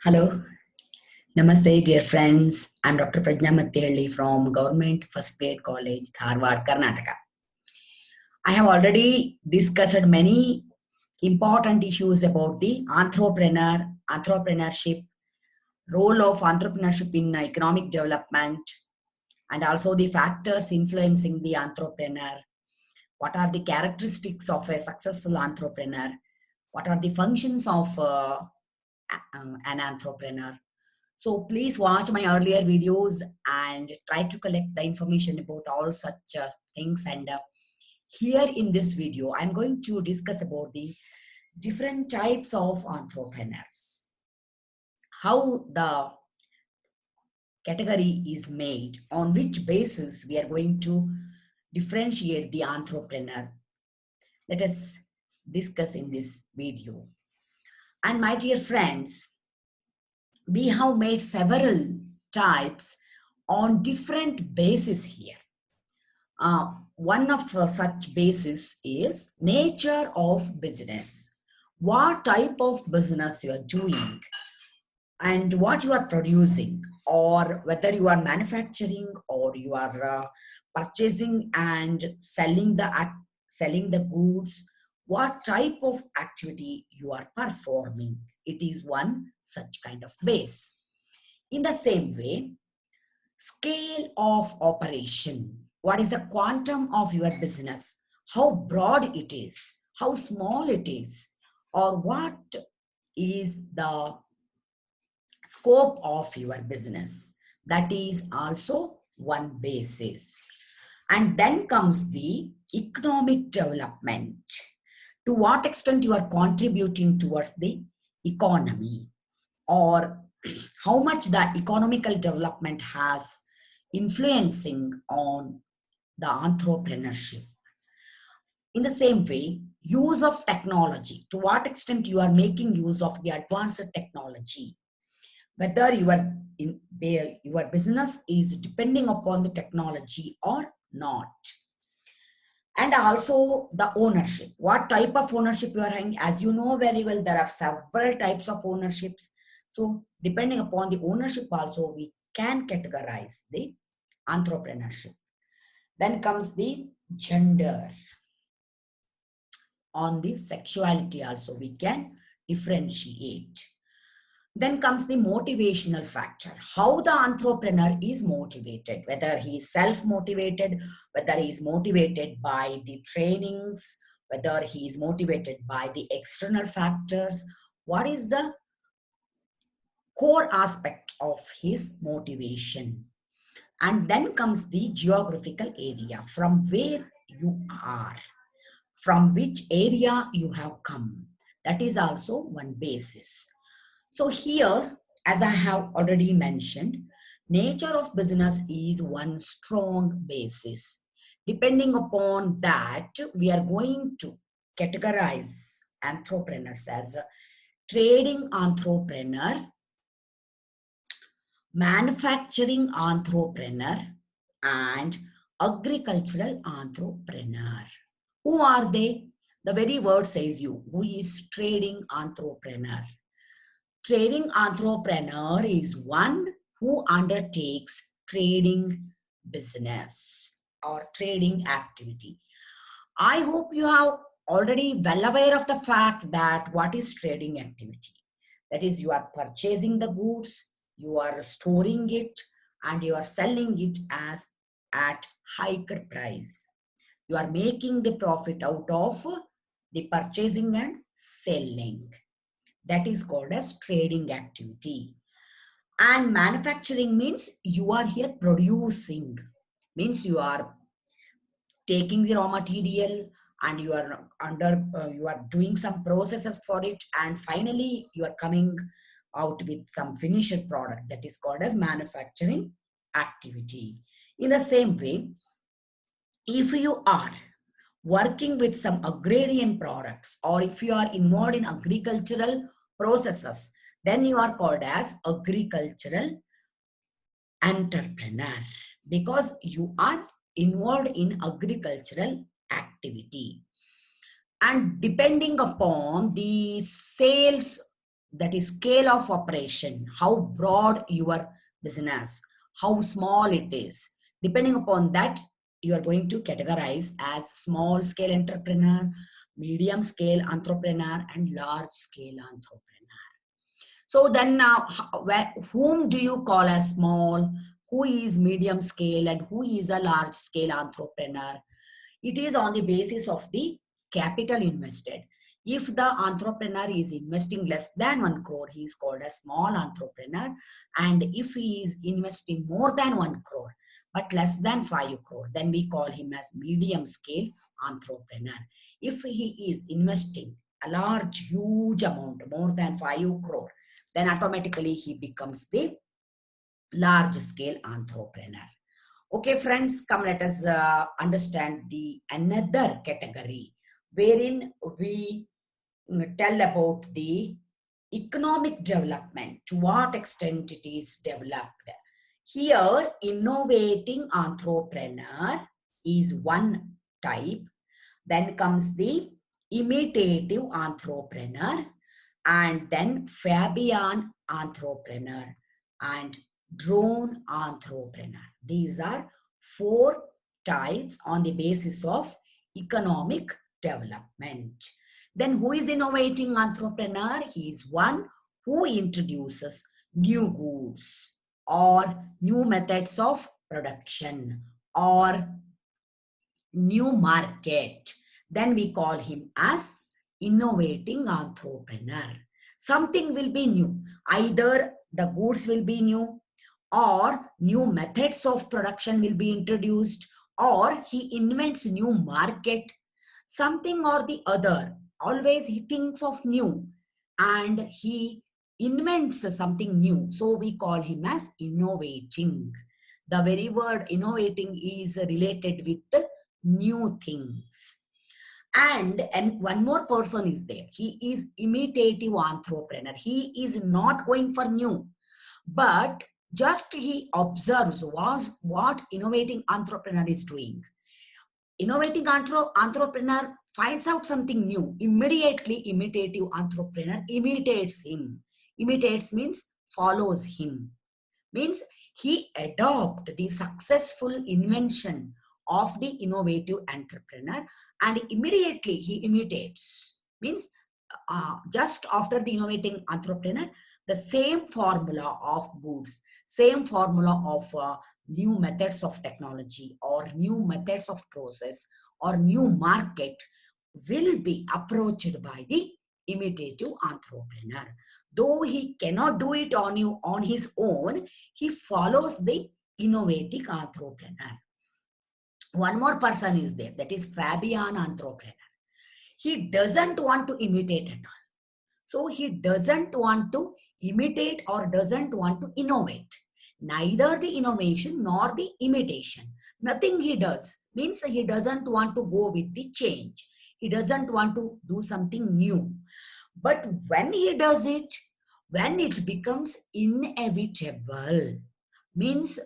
Hello, Namaste, dear friends. I'm Dr.Prajna Mattihalli from Government First Grade College, Dharwad, Karnataka. I have already discussed many important issues about the entrepreneurship, role of entrepreneurship in economic development, and also the factors influencing the entrepreneur. What are the characteristics of a successful entrepreneur? What are the functions of an entrepreneur? So please watch my earlier videos and try to collect the information about all such things. And here in this video, I'm going to discuss about the different types of entrepreneurs, how the category is made, on which basis we are going to differentiate the entrepreneur. Let us discuss in this video. And my dear friends, we have made several types on different bases here. One of such basis is nature of business. What type of business you are doing and what you are producing, or whether you are manufacturing or you are purchasing and selling the goods, what type of activity you are performing. It is one such kind of base. In the same way, scale of operation. What is the quantum of your business? How broad it is? How small it is? Or what is the scope of your business? That is also one basis. And then comes the economic development. To what extent you are contributing towards the economy, or how much the economical development has influencing on the entrepreneurship. In the same way, use of technology. To what extent you are making use of the advanced technology, whether your business is depending upon the technology or not. And also the ownership. What type of ownership you are having? As you know very well, there are several types of ownerships. So depending upon the ownership also, we can categorize the entrepreneurship. Then comes the gender. On the sexuality also, we can differentiate. Then comes the motivational factor. How the entrepreneur is motivated, whether he is self-motivated, whether he is motivated by the trainings, whether he is motivated by the external factors. What is the core aspect of his motivation? And then comes the geographical area, from where you are, from which area you have come. That is also one basis. So here, as I have already mentioned, nature of business is one strong basis. Depending upon that, we are going to categorize entrepreneurs as a trading entrepreneur, manufacturing entrepreneur, and agricultural entrepreneur. Who are they? The very word says you. Who is trading entrepreneur? Trading entrepreneur is one who undertakes trading business or trading activity. I hope you are already well aware of the fact that what is trading activity. That is, you are purchasing the goods, you are storing it, and you are selling it as at higher price. You are making the profit out of the purchasing and selling. That is called as trading activity. And manufacturing means you are here producing, means you are taking the raw material and you are doing some processes for it, and finally you are coming out with some finished product. That is called as manufacturing activity. In the same way, if you are working with some agrarian products, or if you are involved in agricultural processes, then you are called as agricultural entrepreneur, because you are involved in agricultural activity. And depending upon the sales that is scale of operation, how broad your business, how small it is. Depending upon that, you are going to categorize as small scale entrepreneur, medium scale entrepreneur, and large scale entrepreneur. So then now, whom do you call as small? Who is medium scale and who is a large scale entrepreneur? It is on the basis of the capital invested. If the entrepreneur is investing less than 1 crore, he is called a small entrepreneur. And if he is investing more than 1 crore, but less than 5 crore, then we call him as medium scale entrepreneur. If he is investing a large, huge amount, more than 5 crore, then automatically he becomes the large scale entrepreneur. Okay, friends, come let us understand the another category wherein we tell about the economic development, to what extent it is developed. Here, innovating entrepreneur is one type. Then comes the imitative entrepreneur, and then Fabian entrepreneur, and drone entrepreneur. These are 4 types on the basis of economic development. Then who is innovating entrepreneur? He is one who introduces new goods or new methods of production or new market. Then we call him as innovating entrepreneur. Something will be new. Either the goods will be new, or new methods of production will be introduced, or he invents new market, something or the other. Always he thinks of new and he invents something new. So we call him as innovating. The very word innovating is related with new things. And one more person is there. He is imitative entrepreneur. He is not going for new, but just he observes what innovating entrepreneur is doing. Innovating entrepreneur finds out something new. Immediately, imitative entrepreneur imitates him. Imitates means follows him. Means he adopt the successful invention of the innovative entrepreneur and immediately he imitates. Means just after the innovating entrepreneur, the same formula of goods, same formula of new methods of technology or new methods of process or new market will be approached by the imitative entrepreneur. Though he cannot do it on his own, he follows the innovative entrepreneur. One more person is there, that is Fabian entrepreneur. He doesn't want to imitate at all. So he doesn't want to imitate or doesn't want to innovate. Neither the innovation nor the imitation. Nothing he does. Means he doesn't want to go with the change. He doesn't want to do something new. But when he does it, when it becomes inevitable, means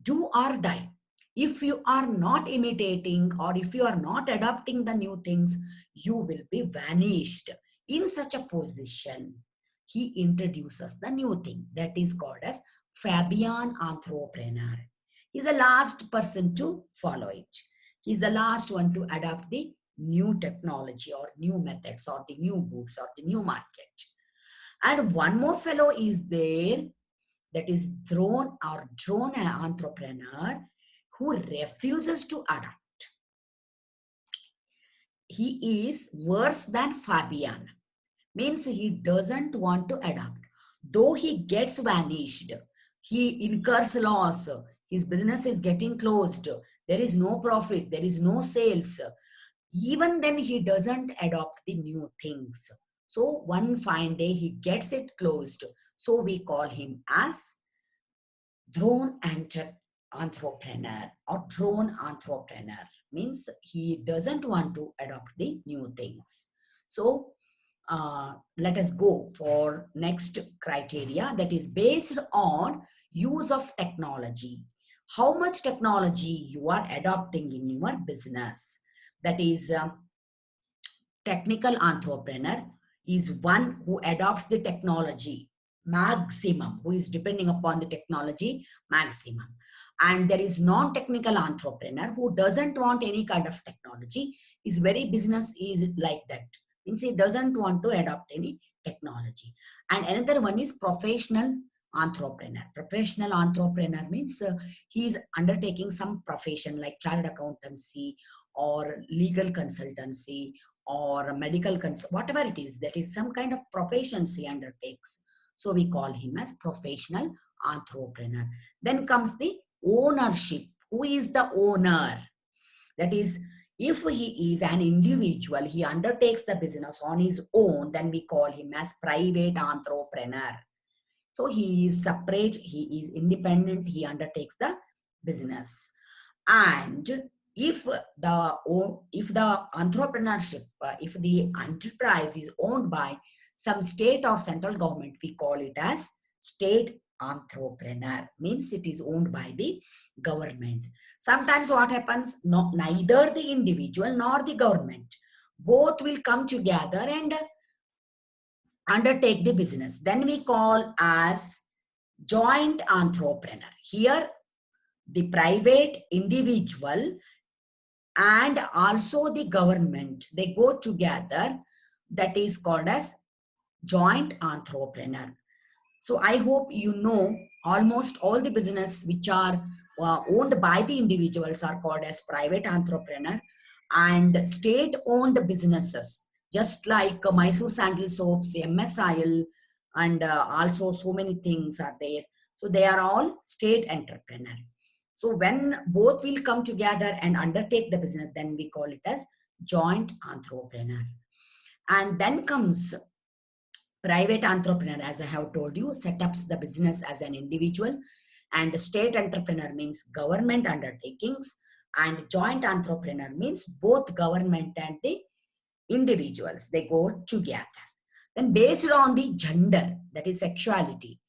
do or die. If you are not imitating or if you are not adopting the new things, you will be vanished. In such a position, he introduces the new thing that is called as Fabian entrepreneur. He's the last person to follow it. He's the last one to adopt the new technology or new methods or the new goods or the new market. And one more fellow is there, that is drone entrepreneur who refuses to adapt. He is worse than Fabian. Means he doesn't want to adapt. Though he gets vanished, he incurs loss, his business is getting closed, there is no profit, there is no sales. Even then he doesn't adopt the new things. So one fine day he gets it closed. So we call him as drone entrepreneur or drone entrepreneur. Means he doesn't want to adopt the new things. So let us go for next criteria, that is based on use of technology. How much technology you are adopting in your business. That is technical entrepreneur. is one who adopts the technology maximum, who is depending upon the technology maximum. And there is non-technical entrepreneur who doesn't want any kind of technology. His very business is like that. Means he doesn't want to adopt any technology. And another one is professional entrepreneur. Professional entrepreneur means he is undertaking some profession like chartered accountancy or legal consultancy or medical whatever it is, that is some kind of profession he undertakes. So we call him as professional entrepreneur. Then comes the ownership. Who is the owner? That is, if he is an individual, he undertakes the business on his own, then we call him as private entrepreneur. So he is separate, he is independent, he undertakes the business. And if the entrepreneurship, if the enterprise is owned by some state or central government, we call it as state entrepreneur. Means it is owned by the government. Sometimes what happens, neither the individual nor the government, both will come together and undertake the business. Then we call as joint entrepreneur. Here the private individual and also the government, they go together. That is called as joint entrepreneur. So I hope you know almost all the business which are owned by the individuals are called as private entrepreneur, and state owned businesses just like Mysore Sandal Soaps, MSIL, and also so many things are there. So they are all state entrepreneur. So when both will come together and undertake the business, then we call it as joint entrepreneur. And then comes private entrepreneur. As I have told you, set up the business as an individual, and state entrepreneur means government undertakings, and joint entrepreneur means both government and the individuals, they go together. Then based on the gender, that is sexuality,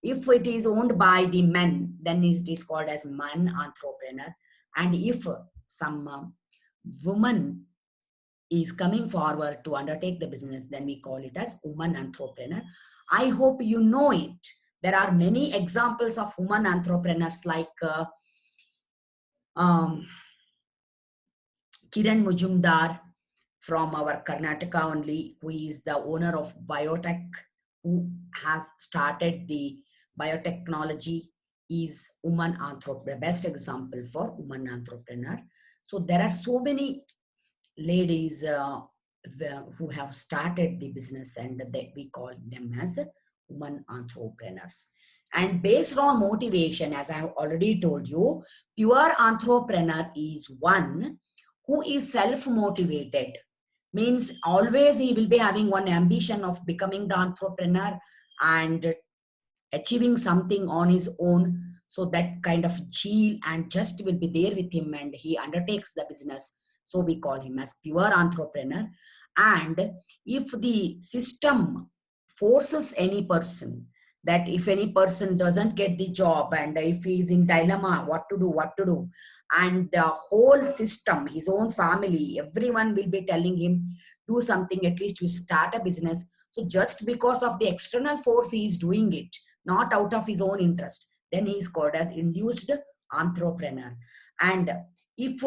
if it is owned by the men, then it is called as man entrepreneur. And if some woman is coming forward to undertake the business, then we call it as woman entrepreneur. I hope you know it. There are many examples of woman entrepreneurs like Kiran Mujumdar from our Karnataka only, who is the owner of biotech, who has started the biotechnology, is woman entrepreneur, best example for woman entrepreneur. So there are so many ladies who have started the business, and we call them as women entrepreneurs. And based on motivation, as I have already told you, pure entrepreneur is one who is self-motivated. Means always he will be having one ambition of becoming the entrepreneur and achieving something on his own. So that kind of zeal and just will be there with him, and he undertakes the business. So we call him as pure entrepreneur. And if the system forces any person, that if any person doesn't get the job and if he is in dilemma, what to do, and the whole system, his own family, everyone will be telling him, do something, at least you start a business. So just because of the external force, he is doing it, not out of his own interest, then he is called as induced entrepreneur. And if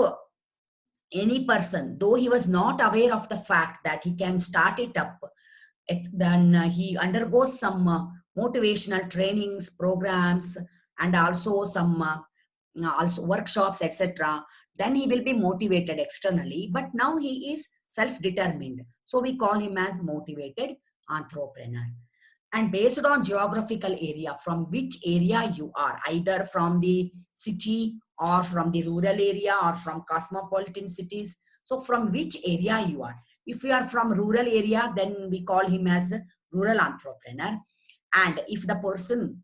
any person, though he was not aware of the fact that he can start it up, then he undergoes some motivational trainings, programs, and also some also workshops, etc. Then he will be motivated externally, but now he is self-determined. So we call him as motivated entrepreneur. And based on geographical area, from which area you are, either from the city or from the rural area or from cosmopolitan cities. So from which area you are. If you are from rural area, then we call him as rural entrepreneur. And if the person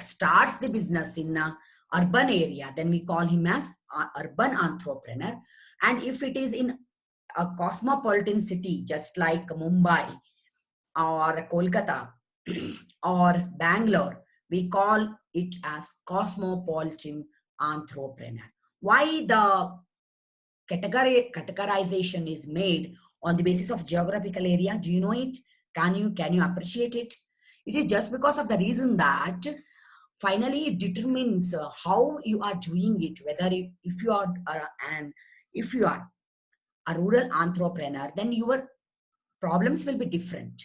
starts the business in a urban area, then we call him as urban entrepreneur. And if it is in a cosmopolitan city, just like Mumbai or Kolkata or Bangalore, we call it as cosmopolitan entrepreneur. Why the categorization is made on the basis of geographical area. Do you know it? Can you appreciate it? It is just because of the reason that finally it determines how you are doing it. Whether if you are and if you are a rural entrepreneur, then your problems will be different.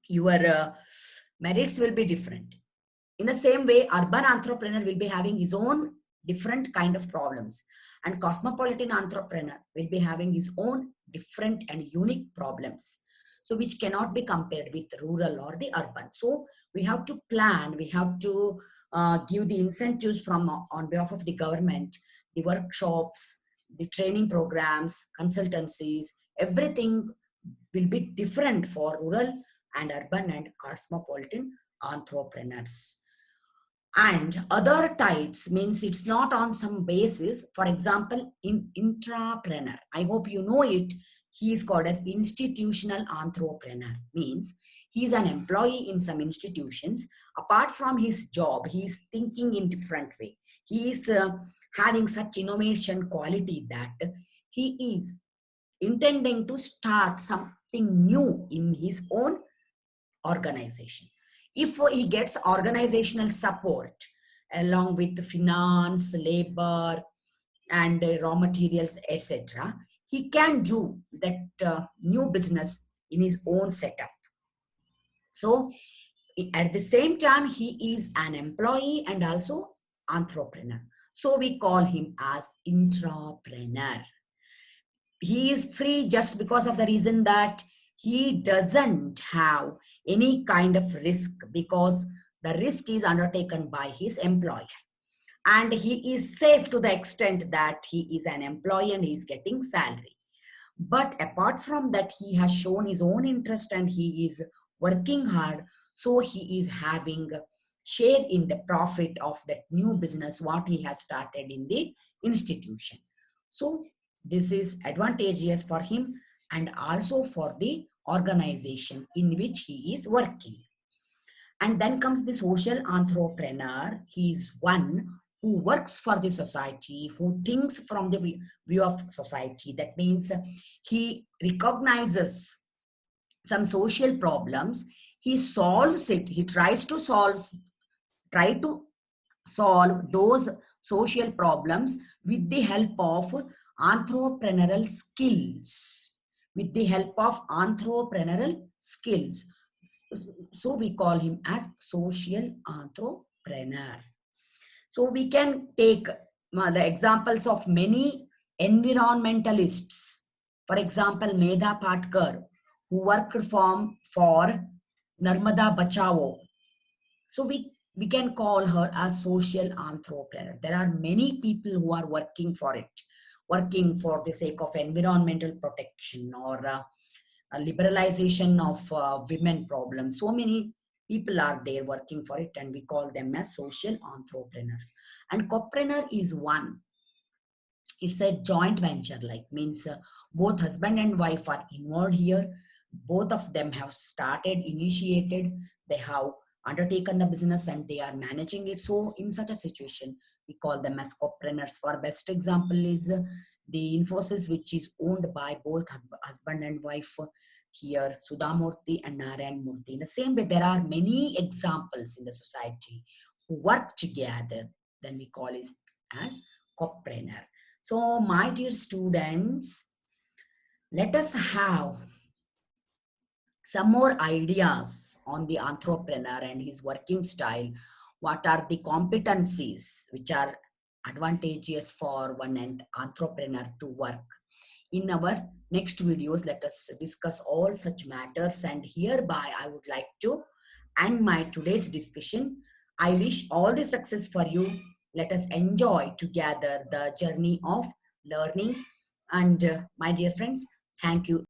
Your merits will be different. In the same way, urban entrepreneur will be having his own different kind of problems, and cosmopolitan entrepreneur will be having his own different and unique problems, so which cannot be compared with rural or the urban. So we have to plan, we have to give the incentives from on behalf of the government, the workshops, the training programs, consultancies, everything will be different for rural and urban and cosmopolitan entrepreneurs. And other types means it's not on some basis. For example, in intrapreneur, I hope you know it. He is called as institutional entrepreneur. Means he is an employee in some institutions. Apart from his job, he is thinking in different way. He is having such innovation quality that he is intending to start something new in his own organization. If he gets organizational support along with finance, labor, and raw materials, etc., he can do that new business in his own setup. So at the same time, he is an employee and also entrepreneur. So we call him as intrapreneur. He is free just because of the reason that he doesn't have any kind of risk, because the risk is undertaken by his employer, and he is safe to the extent that he is an employee and he is getting salary. But apart from that, he has shown his own interest and he is working hard, so he is having share in the profit of that new business what he has started in the institution. So this is advantageous for him and also for the organization in which he is working. And then comes the social entrepreneur. He is one who works for the society, who thinks from the view of society. That means he recognizes some social problems, he solves it, he try to solve those social problems with the help of entrepreneurial skills. With the help of entrepreneurial skills. So we call him as social entrepreneur. So we can take the examples of many environmentalists. For example, Medha Patkar, who worked for Narmada Bachao. So we can call her a social entrepreneur. There are many people who are working for it, working for the sake of environmental protection or a liberalization of women problems. So many people are there working for it, and we call them as social entrepreneurs. And copreneur is one. It's a joint venture, like means both husband and wife are involved here. Both of them have started, initiated, they have undertaken the business and they are managing it. So in such a situation, we call them as copreneurs. For best example is the Infosys, which is owned by both husband and wife here, Sudhamurthy and Narayan Murthy. In the same way, there are many examples in the society who work together, then we call it as copreneur. So my dear students, let us have some more ideas on the entrepreneur and his working style. What are the competencies which are advantageous for one entrepreneur to work? In our next videos, let us discuss all such matters, and hereby I would like to end my today's discussion. I wish all the success for you. Let us enjoy together the journey of learning. And my dear friends, thank you.